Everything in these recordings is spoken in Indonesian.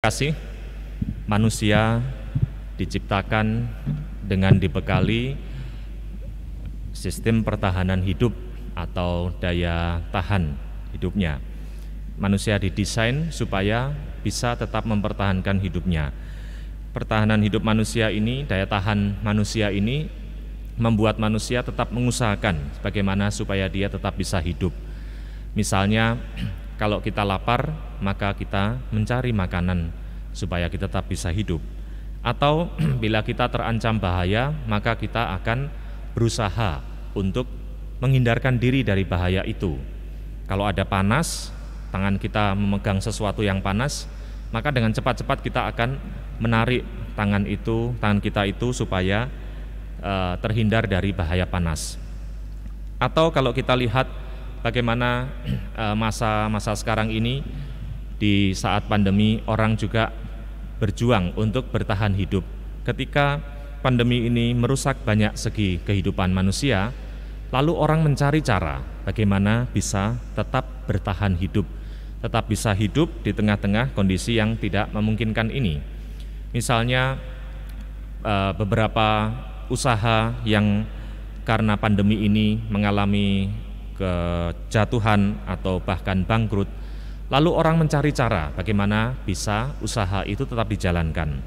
Kasih manusia diciptakan dengan dibekali sistem pertahanan hidup atau daya tahan hidupnya. Manusia didesain supaya bisa tetap mempertahankan hidupnya. Pertahanan hidup manusia ini, daya tahan manusia ini membuat manusia tetap mengusahakan bagaimana supaya dia tetap bisa hidup. Misalnya kalau kita lapar, maka kita mencari makanan supaya kita tetap bisa hidup. Atau bila kita terancam bahaya, maka kita akan berusaha untuk menghindarkan diri dari bahaya itu. Kalau ada panas, tangan kita memegang sesuatu yang panas, maka dengan cepat-cepat kita akan menarik tangan kita itu supaya terhindar dari bahaya panas. Atau kalau kita lihat bagaimana masa sekarang ini, di saat pandemi orang juga berjuang untuk bertahan hidup. Ketika pandemi ini merusak banyak segi kehidupan manusia, lalu orang mencari cara bagaimana bisa tetap bertahan hidup, tetap bisa hidup di tengah-tengah kondisi yang tidak memungkinkan ini. Misalnya beberapa usaha yang karena pandemi ini mengalami kejatuhan atau bahkan bangkrut, lalu orang mencari cara bagaimana bisa usaha itu tetap dijalankan.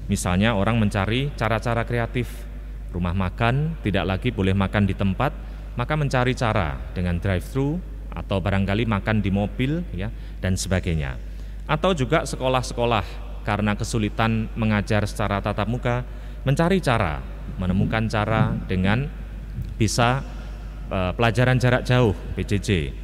Misalnya orang mencari cara-cara kreatif. Rumah makan tidak lagi boleh makan di tempat, maka mencari cara dengan drive-thru atau barangkali makan di mobil ya, dan sebagainya. Atau juga sekolah-sekolah karena kesulitan mengajar secara tatap muka, mencari cara, menemukan cara dengan bisa pelajaran jarak jauh PJJ.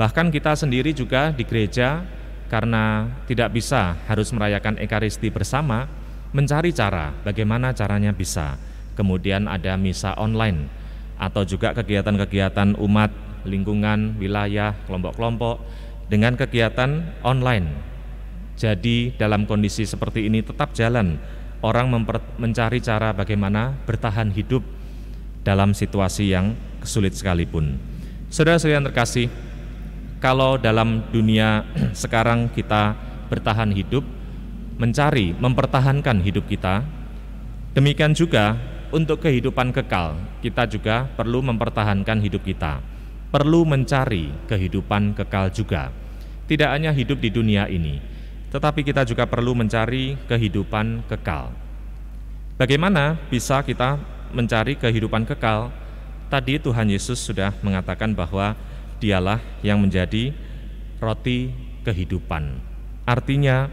Bahkan kita sendiri juga di gereja karena tidak bisa harus merayakan Ekaristi bersama, mencari cara bagaimana caranya bisa. Kemudian ada misa online atau juga kegiatan-kegiatan umat, lingkungan, wilayah, kelompok-kelompok dengan kegiatan online. Jadi dalam kondisi seperti ini tetap jalan, orang mencari cara bagaimana bertahan hidup dalam situasi yang sulit sekalipun. Saudara-saudara yang terkasih, kalau dalam dunia sekarang kita bertahan hidup, mempertahankan hidup kita, demikian juga untuk kehidupan kekal, kita juga perlu mempertahankan hidup kita, perlu mencari kehidupan kekal juga. Tidak hanya hidup di dunia ini, tetapi kita juga perlu mencari kehidupan kekal. Bagaimana bisa kita mencari kehidupan kekal? Tadi Tuhan Yesus sudah mengatakan bahwa Dialah yang menjadi roti kehidupan. Artinya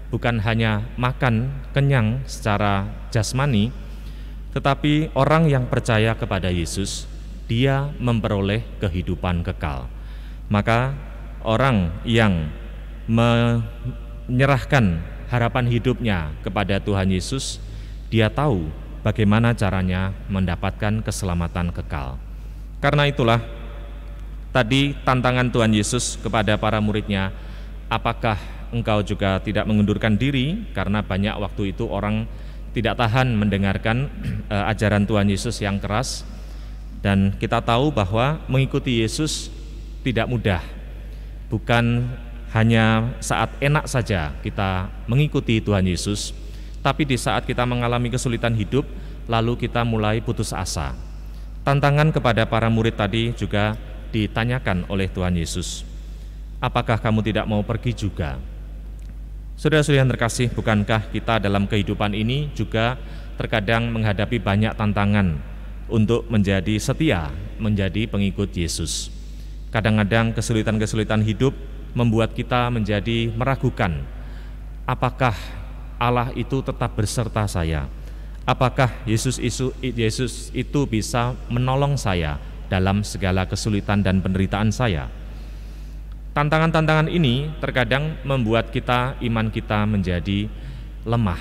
bukan hanya makan kenyang secara jasmani, tetapi orang yang percaya kepada Yesus, dia memperoleh kehidupan kekal. Maka orang yang menyerahkan harapan hidupnya kepada Tuhan Yesus, dia tahu bagaimana caranya mendapatkan keselamatan kekal. Karena itulah tadi tantangan Tuhan Yesus kepada para muridnya, apakah engkau juga tidak mengundurkan diri? Karena banyak waktu itu orang tidak tahan mendengarkan ajaran Tuhan Yesus yang keras. Dan kita tahu bahwa mengikuti Yesus tidak mudah. Bukan hanya saat enak saja kita mengikuti Tuhan Yesus, tapi di saat kita mengalami kesulitan hidup, lalu kita mulai putus asa. Tantangan kepada para murid tadi juga ditanyakan oleh Tuhan Yesus, apakah kamu tidak mau pergi juga? Saudara-saudara yang terkasih, bukankah kita dalam kehidupan ini juga terkadang menghadapi banyak tantangan untuk menjadi setia, menjadi pengikut Yesus? Kadang-kadang kesulitan-kesulitan hidup membuat kita menjadi meragukan, apakah Allah itu tetap berserta saya? Apakah Yesus itu bisa menolong saya dalam segala kesulitan dan penderitaan saya? Tantangan-tantangan ini terkadang membuat iman kita menjadi lemah.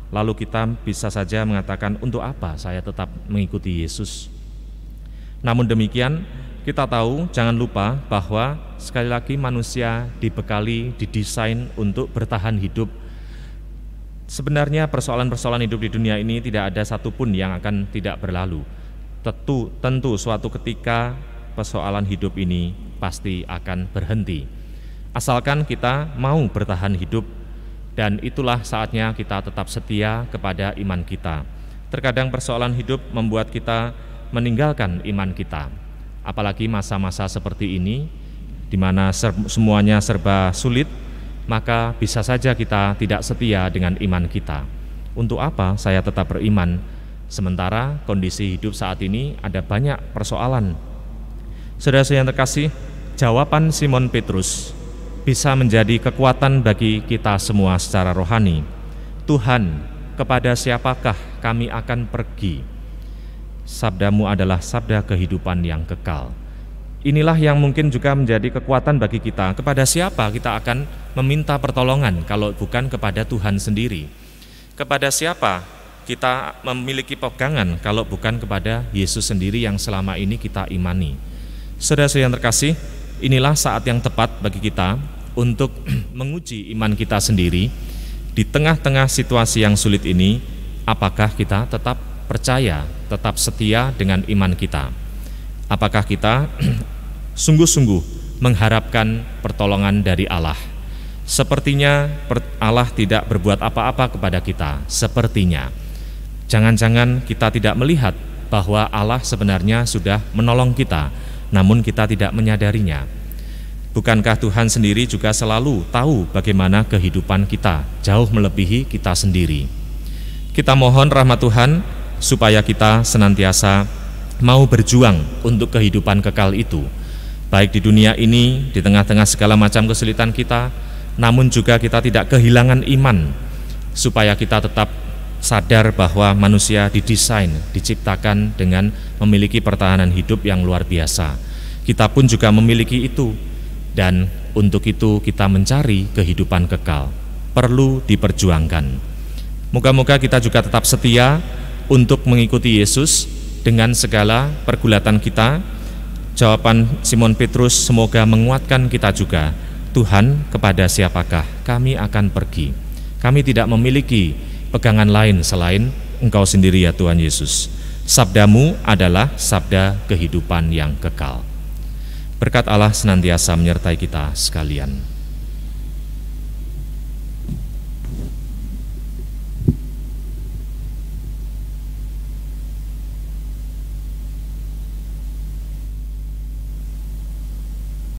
Lalu kita bisa saja mengatakan, untuk apa saya tetap mengikuti Yesus? Namun demikian, kita tahu, jangan lupa bahwa sekali lagi manusia didesain untuk bertahan hidup. Sebenarnya persoalan-persoalan hidup di dunia ini tidak ada satupun yang akan tidak berlalu. Tentu suatu ketika persoalan hidup ini pasti akan berhenti. Asalkan kita mau bertahan hidup dan itulah saatnya kita tetap setia kepada iman kita. Terkadang persoalan hidup membuat kita meninggalkan iman kita, apalagi masa-masa seperti ini di mana semuanya serba sulit, maka bisa saja kita tidak setia dengan iman kita. Untuk apa saya tetap beriman sementara kondisi hidup saat ini ada banyak persoalan? Saudara-saudara yang terkasih, jawaban Simon Petrus bisa menjadi kekuatan bagi kita semua secara rohani. Tuhan, kepada siapakah kami akan pergi? Sabdamu adalah sabda kehidupan yang kekal. Inilah yang mungkin juga menjadi kekuatan bagi kita. Kepada siapa kita akan meminta pertolongan kalau bukan kepada Tuhan sendiri? Kepada siapa kita memiliki pegangan kalau bukan kepada Yesus sendiri yang selama ini kita imani? Saudara-saudara yang terkasih, inilah saat yang tepat bagi kita untuk menguji iman kita sendiri. Di tengah-tengah situasi yang sulit ini, apakah kita tetap percaya, tetap setia dengan iman kita? Apakah kita sungguh-sungguh mengharapkan pertolongan dari Allah? Sepertinya Allah tidak berbuat apa-apa kepada kita, sepertinya. Jangan-jangan kita tidak melihat bahwa Allah sebenarnya sudah menolong kita, namun kita tidak menyadarinya. Bukankah Tuhan sendiri juga selalu tahu bagaimana kehidupan kita, jauh melebihi kita sendiri? Kita mohon rahmat Tuhan supaya kita senantiasa mau berjuang untuk kehidupan kekal itu, baik di dunia ini, di tengah-tengah segala macam kesulitan kita, namun juga kita tidak kehilangan iman, supaya kita tetap sadar bahwa manusia didesain, diciptakan dengan memiliki pertahanan hidup yang luar biasa. Kita pun juga memiliki itu, dan untuk itu kita mencari kehidupan kekal, perlu diperjuangkan. Moga-moga kita juga tetap setia untuk mengikuti Yesus dengan segala pergulatan kita. Jawaban Simon Petrus semoga menguatkan kita juga. Tuhan, kepada siapakah kami akan pergi? Kami tidak memiliki pegangan lain selain Engkau sendiri ya Tuhan Yesus. Sabdamu adalah sabda kehidupan yang kekal. Berkat Allah senantiasa menyertai kita sekalian.